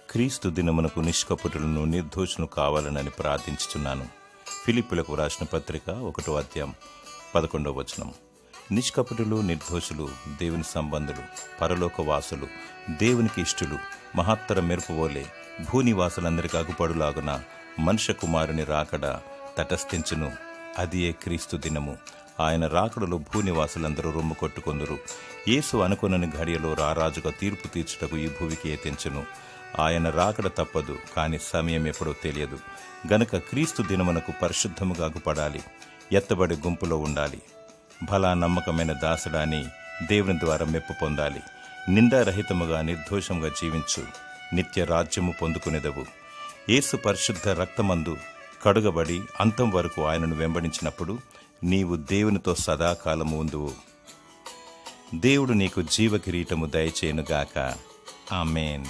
క్రీస్తు దినమునకు నిష్కపటులను నిర్దోషులు కావాలనని ప్రార్థించుచున్నాను. ఫిలిప్పీలకు రాసిన పత్రిక 1వ అధ్యాయం 11వ వచనం. నిష్కపటులు, నిర్దోషులు, దేవుని సంబంధులు, పరలోక వాసులు, దేవునికి ఇష్టులు, మహత్తర మెరుపువోలే భూనివాసులందరికీ అగుపడులాగున మనుష్య కుమారుని రాకడ తటస్థించును. అదియే క్రీస్తు దినము. ఆయన రాకడలో భూనివాసులందరూ రొమ్ము కొట్టుకొందురు. యేసు అనుకొనని ఘడియలో రారాజుగా తీర్పు తీర్చుటకు ఈ భూమికి ఏతెంచును. ఆయన రాకడ తప్పదు, కాని సమయం ఎప్పుడో తెలియదు. గనుక క్రీస్తు దినమునకు పరిశుద్ధముగా అగుపడాలి, ఎత్తబడి గుంపులో ఉండాలి. భలా నమ్మకమైన దాసుడా అని దేవుని ద్వారా మెప్పు పొందాలి. నిందారహితముగా నిర్దోషంగా జీవించు, నిత్య రాజ్యము పొందుకునేదవు. యేసు పరిశుద్ధ రక్తమందు కడుగబడి అంతం వరకు ఆయనను వెంబడించినప్పుడు నీవు దేవునితో సదాకాలము ఉందువు. దేవుడు నీకు జీవ కిరీటము దయచేయునుగాక. ఆమేన్.